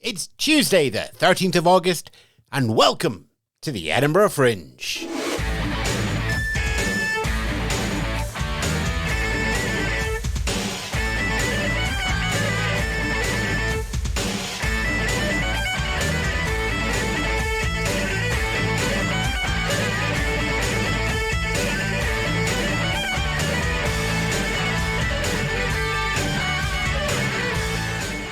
It's Tuesday, the 13th of August, and welcome to the Edinburgh Fringe.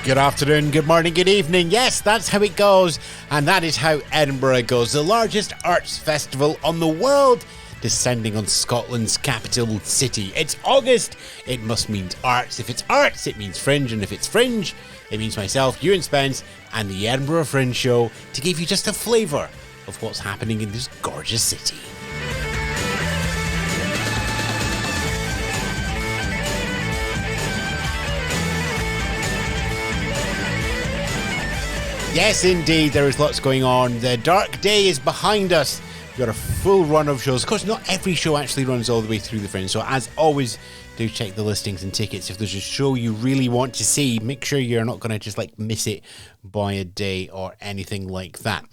Good afternoon, good morning, good evening. Yes, that's how it goes, and that is how Edinburgh goes. The largest arts festival on the world, descending on Scotland's capital city. It's August, it must mean arts. If it's arts, it means fringe, and if it's fringe, it means myself, Ewan Spence, and the Edinburgh Fringe Show to give you just a flavour of what's happening in this gorgeous city. Yes, indeed, there is lots going on. The dark day is behind us. We've got a full run of shows. Of course, not every show actually runs all the way through the Fringe, so as always, do check the listings and tickets. If there's a show you really want to see, make sure you're not going to just miss it by a day or anything like that.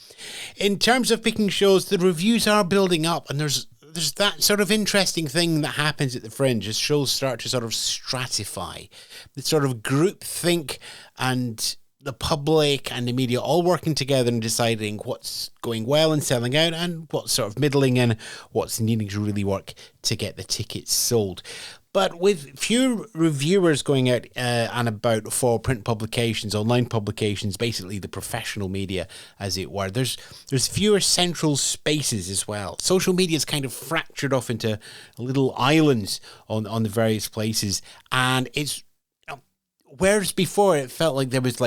In terms of picking shows, the reviews are building up, and there's that sort of interesting thing that happens at the Fringe as shows start to sort of stratify. The sort of group think and the public and the media all working together and deciding what's going well and selling out and what's sort of middling and what's needing to really work to get the tickets sold. But with fewer reviewers going out and about for print publications, online publications, basically the professional media, as it were, there's fewer central spaces as well. Social media is kind of fractured off into little islands on the various places, and it's whereas before it felt like there was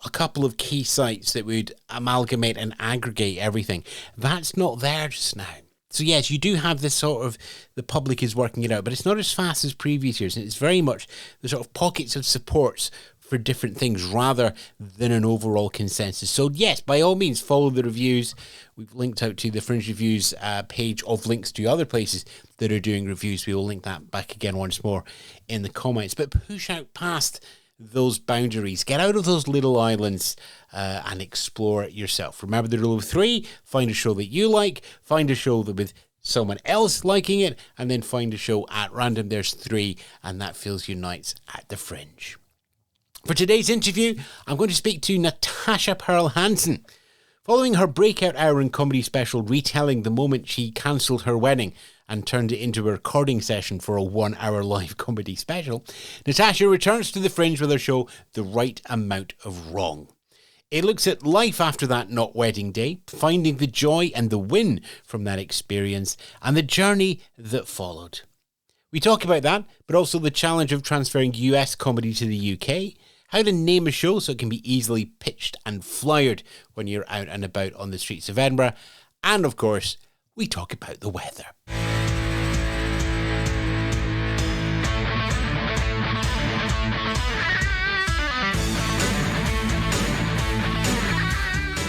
a couple of key sites that would amalgamate and aggregate everything. That's not there just now. So yes, you do have this sort of, the public is working it out, but it's not as fast as previous years. And it's very much the sort of pockets of supports for different things rather than an overall consensus. So yes, by all means, follow the reviews. We've linked out to the Fringe Reviews page of links to other places that are doing reviews. We will link that back again once more in the comments. But push out past those boundaries, get out of those little islands and explore it yourself. Remember the rule of three: find a show that you like, find a show that with someone else liking it, and then find a show at random. There's three, and that fills your nights at the Fringe. For today's interview, I'm going to speak to Natasha Pearl Hansen. Following her breakout hour in comedy special retelling the moment she cancelled her wedding and turned it into a recording session for a 1 hour live comedy special, Natasha returns to the Fringe with her show The Right Amount of Wrong. It looks at life after that not wedding day, finding the joy and the win from that experience, and the journey that followed. We talk about that, but also the challenge of transferring US comedy to the UK, how to name a show so it can be easily pitched and flyered when you're out and about on the streets of Edinburgh, and of course, we talk about the weather.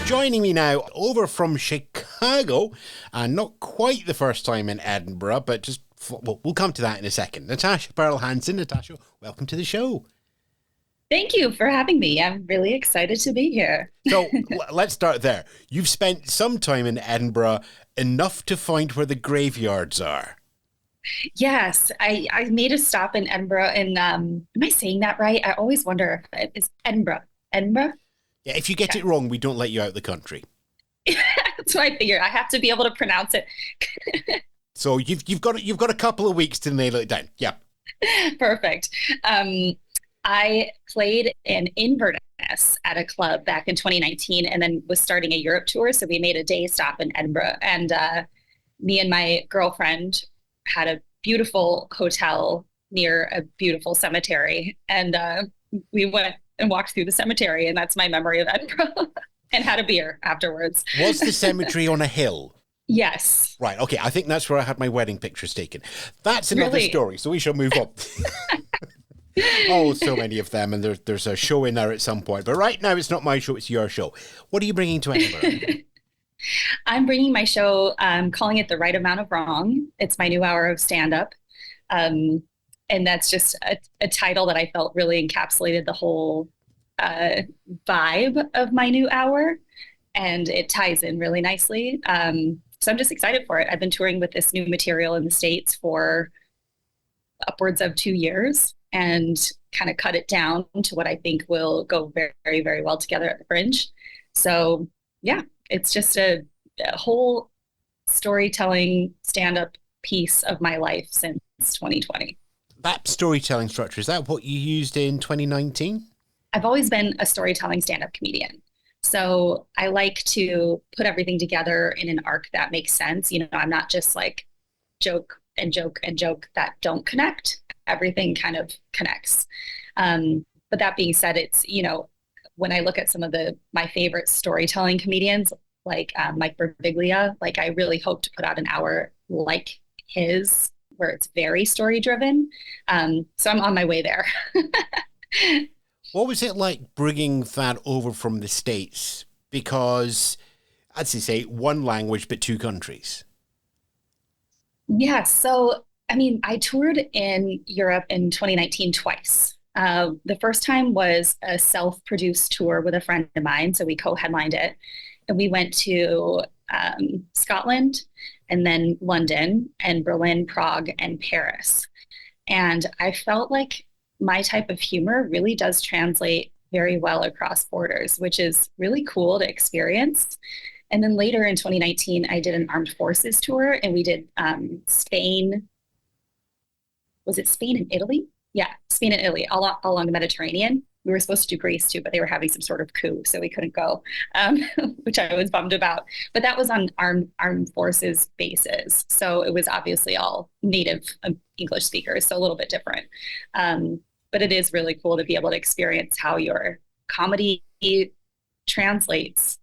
Joining me now over from Chicago, and not quite the first time in Edinburgh, but we'll come to that in a second. Natasha Pearl Hansen. Natasha, welcome to the show. Thank you for having me. I'm really excited to be here. So let's start there. You've spent some time in Edinburgh, enough to find where the graveyards are. Yes, I made a stop in Edinburgh, and am I saying that right? I always wonder if it's Edinburgh. Edinburgh? Yeah, if you get it wrong, we don't let you out of the country. That's what I figured. I have to be able to pronounce it. So you've got a couple of weeks to nail it down. Yeah. Perfect. I played in Inverness at a club back in 2019 and then was starting a Europe tour. So we made a day stop in Edinburgh, and me and my girlfriend had a beautiful hotel near a beautiful cemetery. And we went and walked through the cemetery, and that's my memory of Edinburgh, and had a beer afterwards. Was the cemetery on a hill? Yes. Right. Okay. I think that's where I had my wedding pictures taken. That's another story. So we shall move on. Oh, so many of them, and there's a show in there at some point. But right now, it's not my show; it's your show. What are you bringing to Edinburgh? I'm bringing my show. I'm calling it The Right Amount of Wrong. It's my new hour of stand-up, and that's just a title that I felt really encapsulated the whole vibe of my new hour, and it ties in really nicely. So I'm just excited for it. I've been touring with this new material in the States for upwards of 2 years and kind of cut it down to what I think will go very, very well together at the Fringe. So, yeah, it's just a whole storytelling stand up piece of my life since 2020. That storytelling structure, is that what you used in 2019? I've always been a storytelling stand up comedian. So I like to put everything together in an arc that makes sense. I'm not just like joke and joke and joke that don't connect. Everything kind of connects. But that being said, it's, when I look at some of my favorite storytelling comedians, like Mike Birbiglia, like I really hope to put out an hour like his, where it's very story driven. So I'm on my way there. What was it like bringing that over from the States? Because, as you say, one language, but two countries. Yeah. So, I mean, I toured in Europe in 2019 twice. The first time was a self-produced tour with a friend of mine. So we co-headlined it. And we went to Scotland and then London and Berlin, Prague, and Paris. And I felt like my type of humor really does translate very well across borders, which is really cool to experience. And then later in 2019, I did an armed forces tour and we did Spain. Was it Spain and Italy? Yeah, Spain and Italy, all along the Mediterranean. We were supposed to do Greece too, but they were having some sort of coup, so we couldn't go, which I was bummed about. But that was on armed forces bases, so it was obviously all native English speakers, so a little bit different. But it is really cool to be able to experience how your comedy translates.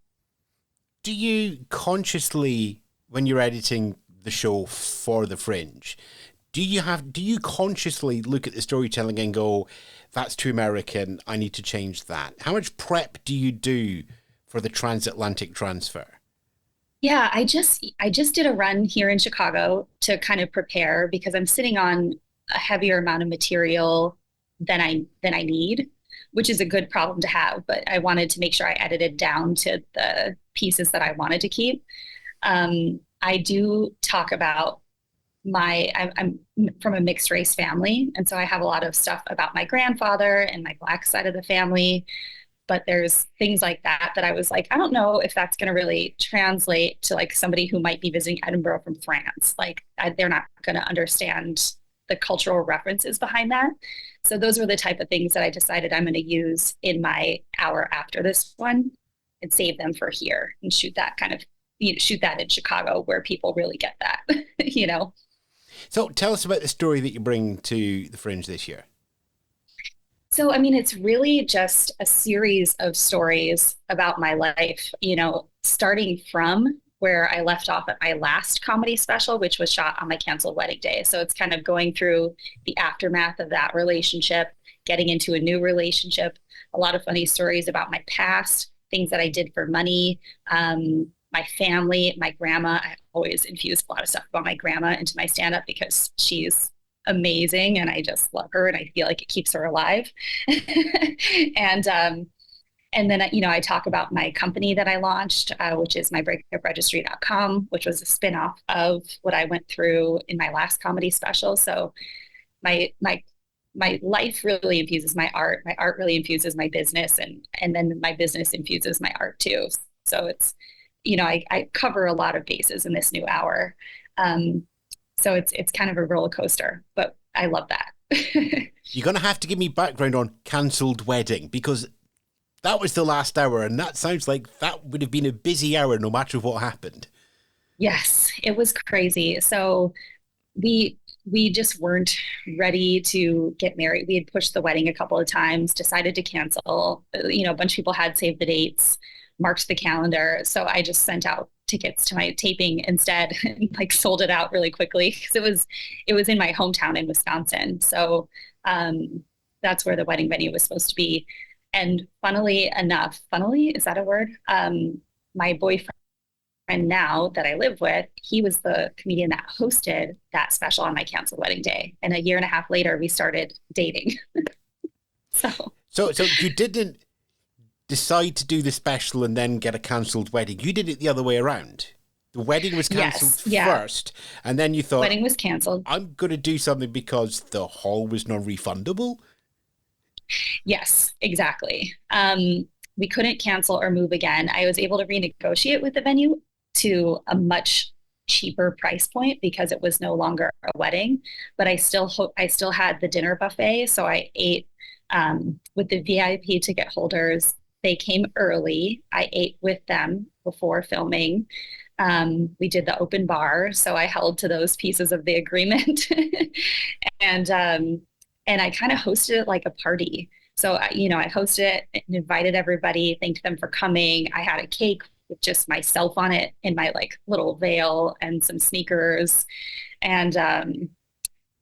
Do you consciously, when you're editing the show for the Fringe, do you consciously look at the storytelling and go, that's too American, I need to change that? How much prep do you do for the transatlantic transfer? Yeah, I just did a run here in Chicago to kind of prepare because I'm sitting on a heavier amount of material than I need, which is a good problem to have, but I wanted to make sure I edited down to the pieces that I wanted to keep. I do talk about I'm from a mixed race family, and so I have a lot of stuff about my grandfather and my Black side of the family. But there's things like that I was like, I don't know if that's going to really translate to like somebody who might be visiting Edinburgh from France. Like they're not going to understand the cultural references behind that. So those were the type of things that I decided I'm going to use in my hour after this one and save them for here and shoot that kind of, shoot that in Chicago where people really get that, you know? So tell us about the story that you bring to the Fringe this year. So, I mean, it's really just a series of stories about my life, starting from where I left off at my last comedy special, which was shot on my canceled wedding day. So it's kind of going through the aftermath of that relationship, getting into a new relationship, a lot of funny stories about my past, things that I did for money, my family, my grandma. I always infuse a lot of stuff about my grandma into my stand-up because she's amazing and I just love her and I feel like it keeps her alive. And then, I talk about my company that I launched, which is my breakoutregistry.com, which was a spinoff of what I went through in my last comedy special. So my life really infuses my art really infuses my business, and then my business infuses my art too. So it's, I cover a lot of bases in this new hour. So it's kind of a roller coaster, but I love that. You're going to have to give me background on cancelled wedding, because that was the last hour, and that sounds like that would have been a busy hour no matter what happened. Yes, it was crazy. So we just weren't ready to get married. We had pushed the wedding a couple of times, decided to cancel. A bunch of people had saved the dates, marked the calendar. So I just sent out tickets to my taping instead and like sold it out really quickly because it was in my hometown in Wisconsin. So that's where the wedding venue was supposed to be. And funnily enough, is that a word? My boyfriend now that I live with, he was the comedian that hosted that special on my canceled wedding day. And a year and a half later, we started dating. So So decide to do the special and then get a cancelled wedding. You did it the other way around. The wedding was cancelled Yes, yeah. first, and then you thought, Wedding was canceled. I'm going to do something because the hall was non-refundable. Yes, exactly. We couldn't cancel or move again. I was able to renegotiate with the venue to a much cheaper price point because it was no longer a wedding, but I still had the dinner buffet, so I ate with the VIP ticket holders. They came early. I ate with them before filming. We did the open bar, so I held to those pieces of the agreement, and um, and I kind of hosted it like a party. So I hosted it and invited everybody, thanked them for coming. I had a cake with just myself on it in my like little veil and some sneakers, and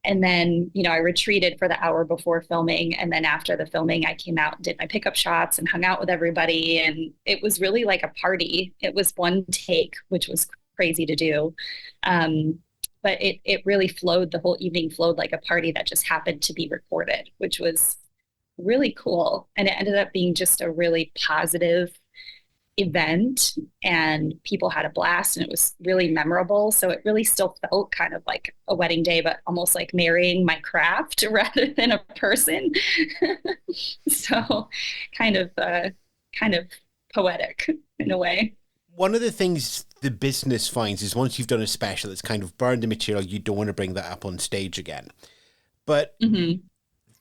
and then, I retreated for the hour before filming. And then after the filming, I came out and did my pickup shots and hung out with everybody. And it was really like a party. It was one take, which was crazy to do. But it really flowed. The whole evening flowed like a party that just happened to be recorded, which was really cool. And it ended up being just a really positive event, and people had a blast, and it was really memorable. So it really still felt kind of like a wedding day, but almost like marrying my craft rather than a person. So kind of kind of poetic in a way. One of the things the business finds is once you've done a special, it's kind of burned the material. You don't want to bring that up on stage again. But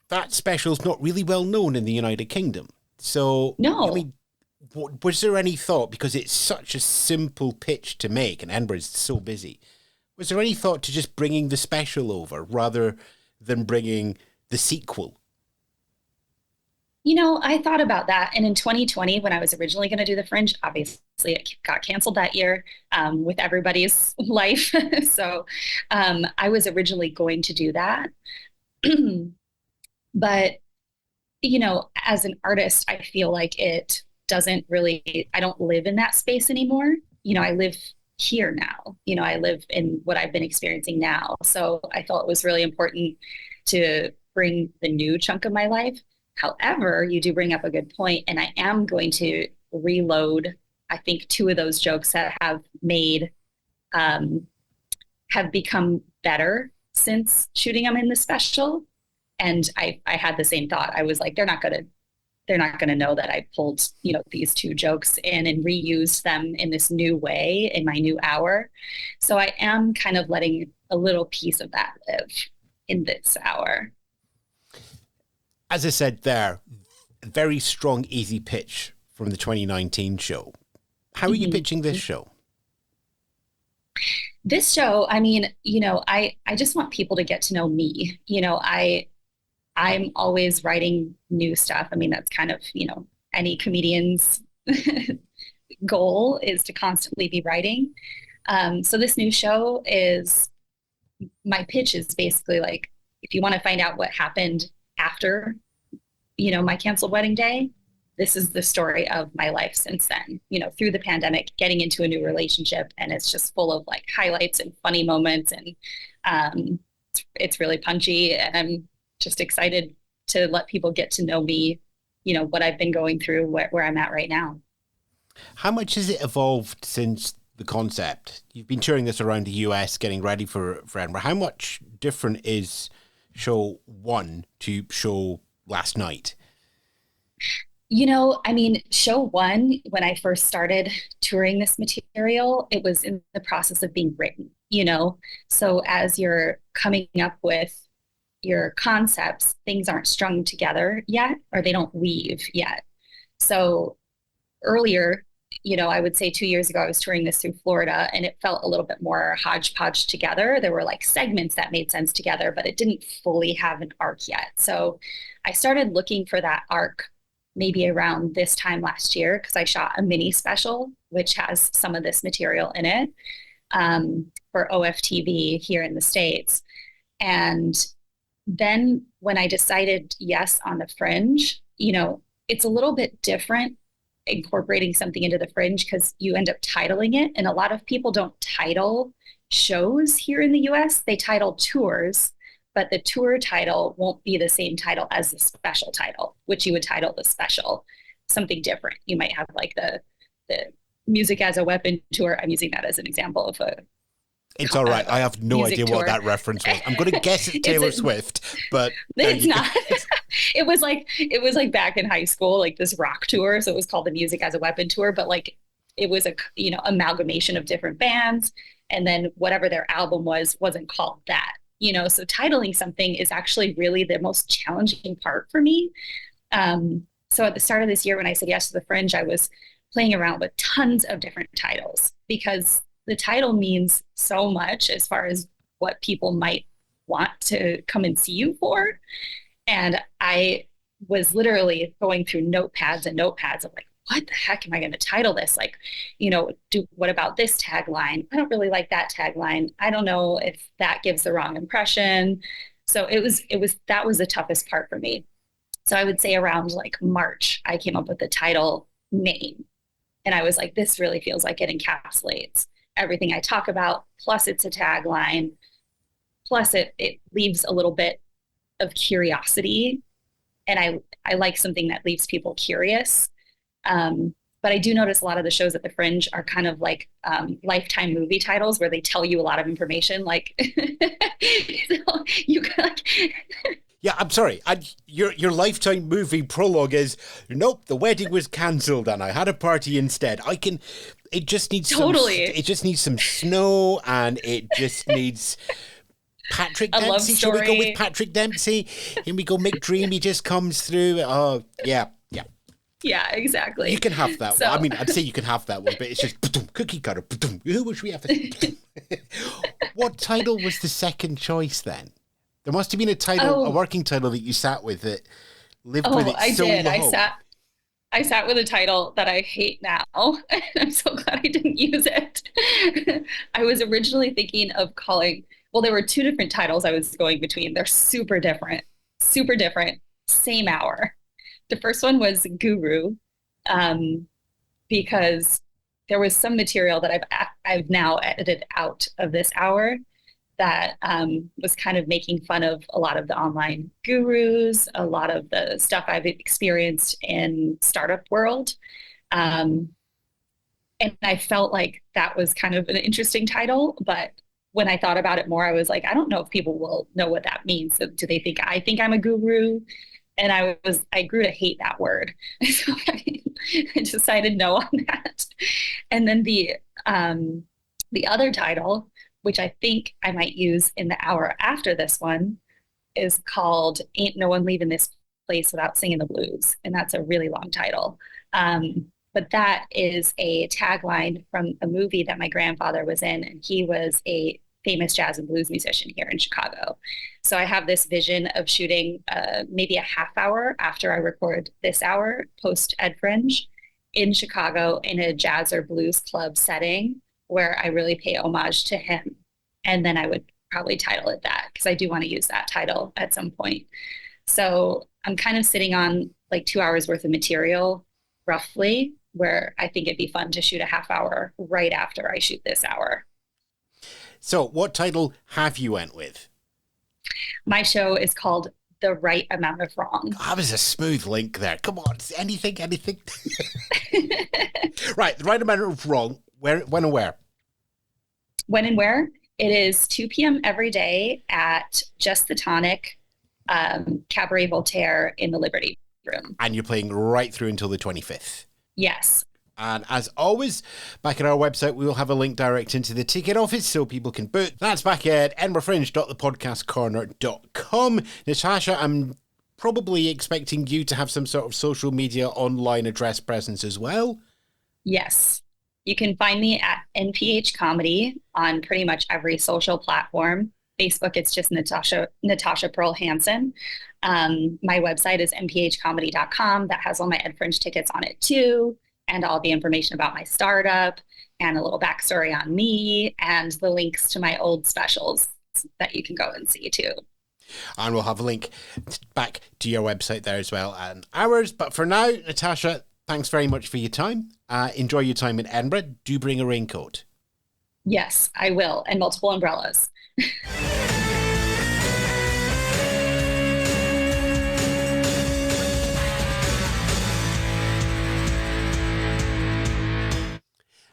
that special is not really well known in the United Kingdom. So, No. I mean, was there any thought, because it's such a simple pitch to make and Edinburgh is so busy, was there any thought to just bringing the special over rather than bringing the sequel? I thought about that. And in 2020, when I was originally going to do the Fringe, obviously it got canceled that year with everybody's life. So I was originally going to do that. But, as an artist, I feel like it doesn't really, I don't live in that space anymore. I live here now. I live in what I've been experiencing now. So I felt it was really important to bring the new chunk of my life. However, you do bring up a good point, and I am going to reload, I think, two of those jokes that have become better since shooting them in the special. And I had the same thought. I was like, they're not gonna know that I pulled, these two jokes in and reused them in this new way in my new hour. So I am kind of letting a little piece of that live in this hour. As I said there, very strong, easy pitch from the 2019 show. How are you pitching this show? This show, I mean, I just want people to get to know me. I'm always writing new stuff. I mean, that's kind of, any comedian's goal is to constantly be writing. So this new show my pitch is basically like, if you want to find out what happened after, my canceled wedding day, this is the story of my life since then, through the pandemic, getting into a new relationship. And it's just full of like highlights and funny moments. And it's really punchy. And I'm just excited to let people get to know me, what I've been going through, where I'm at right now. How much has it evolved since the concept? You've been touring this around the US, getting ready for Edinburgh. How much different is show one to show last night? I mean, show one, when I first started touring this material, it was in the process of being written, So as you're coming up with your concepts, things aren't strung together yet, or they don't weave yet. So earlier, I would say 2 years ago, I was touring this through Florida, and it felt a little bit more hodgepodge together. There were like segments that made sense together, but it didn't fully have an arc yet. So I started looking for that arc maybe around this time last year, because I shot a mini special, which has some of this material in it for OFTV here in the States. And then when I decided yes on the Fringe, it's a little bit different incorporating something into the Fringe, because you end up titling it. And a lot of people don't title shows here in the US. They title tours, but the tour title won't be the same title as the special title, which you would title the special. something different. You might have like the music as a weapon tour. I'm using that as an example of a It's all right. I have no idea what that reference was. I'm going to guess it's Taylor Swift, but it's not. It was like back in high school, like this rock tour. So it was called the Music as a Weapon tour, but like it was a amalgamation of different bands, and then whatever their album wasn't called that. So titling something is actually really the most challenging part for me. So at the start of this year, when I said yes to the Fringe, I was playing around with tons of different titles because the title means so much as far as what people might want to come and see you for. And I was literally going through notepads and notepads of like, what the heck am I going to title this? Like, what about this tagline? I don't really like that tagline. I don't know if that gives the wrong impression. So that was the toughest part for me. So I would say around like March, I came up with the title name. And I was like, this really feels like it encapsulates everything I talk about. Plus it's a tagline. Plus it leaves a little bit of curiosity. And I like something that leaves people curious. But I do notice a lot of the shows at the Fringe are kind of like Lifetime movie titles where they tell you a lot of information. Like, so you like. Yeah, I'm sorry. Your Lifetime movie prologue is, nope, the wedding was cancelled and I had a party instead. It just needs it just needs some snow, and it just needs Patrick Dempsey. Should we go with Patrick Dempsey? Here we go. McDreamy just comes through. Oh, yeah. Yeah, exactly. You can have that one. I mean, I'd say you can have that one, but it's just cookie cutter. Who should we have? What title was the second choice then? There must have been a title, a working title that you sat with that lived with it so long. I sat with a title that I hate now. I'm so glad I didn't use it. I was originally thinking of calling, there were two different titles I was going between. They're super different, same hour. The first one was Guru, because there was some material that I've now edited out of this hour that was kind of making fun of a lot of the online gurus, a lot of the stuff I've experienced in startup world. And I felt like that was kind of an interesting title, but when I thought about it more, I was like, I don't know if people will know what that means. So do they think I think I'm a guru? And I grew to hate that word. So I decided no on that. And then the other title, which I think I might use in the hour after this one, is called Ain't No One Leaving This Place Without Singing the Blues. And that's a really long title. But that is a tagline from a movie that my grandfather was in, and he was a famous jazz and blues musician here in Chicago. So I have this vision of shooting maybe a half hour after I record this hour post Ed Fringe in Chicago in a jazz or blues club setting where I really pay homage to him. And then I would probably title it that, because I do want to use that title at some point. So I'm kind of sitting on like 2 hours worth of material roughly, where I think it'd be fun to shoot a half hour right after I shoot this hour. So what title have you went with? My show is called The Right Amount of Wrong. That was a smooth link there. Come on, anything. Right, The Right Amount of Wrong. When and where? When and where? It is 2 p.m. every day at Just the Tonic, Cabaret Voltaire in the Liberty Room. And you're playing right through until the 25th? Yes. And as always, back at our website, we will have a link direct into the ticket office so people can book. That's back at edinburghfringe.thepodcastcorner.com. Natasha, I'm probably expecting you to have some sort of social media online address presence as well. Yes. You can find me at NPH Comedy on pretty much every social platform. Facebook, it's just Natasha Pearl Hansen. My website is nphcomedy.com. That has all my Ed Fringe tickets on it too, and all the information about my startup and a little backstory on me and the links to my old specials that you can go and see too. And we'll have a link back to your website there as well and ours. But for now, Natasha, thanks very much for your time. Enjoy your time in Edinburgh. Do bring a raincoat. Yes, I will. And multiple umbrellas.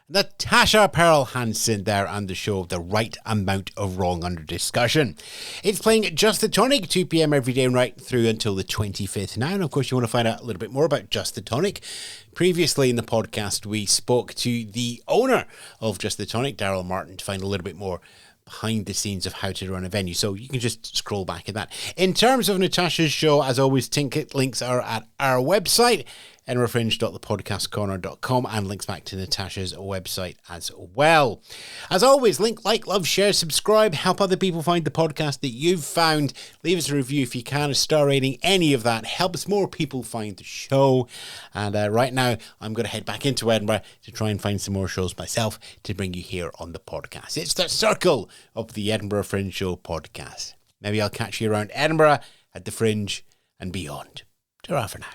Natasha Pearl Hansen there, and the show The Right Amount of Wrong under discussion. It's playing Just the Tonic, 2 p.m. every day and right through until the 25th now. And of course, you want to find out a little bit more about Just the Tonic. Previously in the podcast, we spoke to the owner of Just the Tonic, Daryl Martin, to find a little bit more behind the scenes of how to run a venue. So you can just scroll back at that. In terms of Natasha's show, as always, ticket links are at our website, edinburghfringe.thepodcastcorner.com, and links back to Natasha's website as well. As always, link, like, love, share, subscribe, help other people find the podcast that you've found. Leave us a review if you can, a star rating, any of that helps more people find the show. And right now, I'm going to head back into Edinburgh to try and find some more shows myself to bring you here on the podcast. It's the circle of the Edinburgh Fringe Show podcast. Maybe I'll catch you around Edinburgh, at the Fringe, and beyond. Ta-ra for now.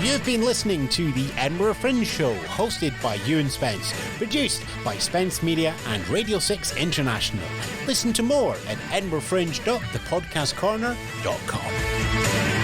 You've been listening to the Edinburgh Fringe Show, hosted by Ewan Spence, produced by Spence Media and Radio 6 International. Listen to more at edinburghfringe.thepodcastcorner.com.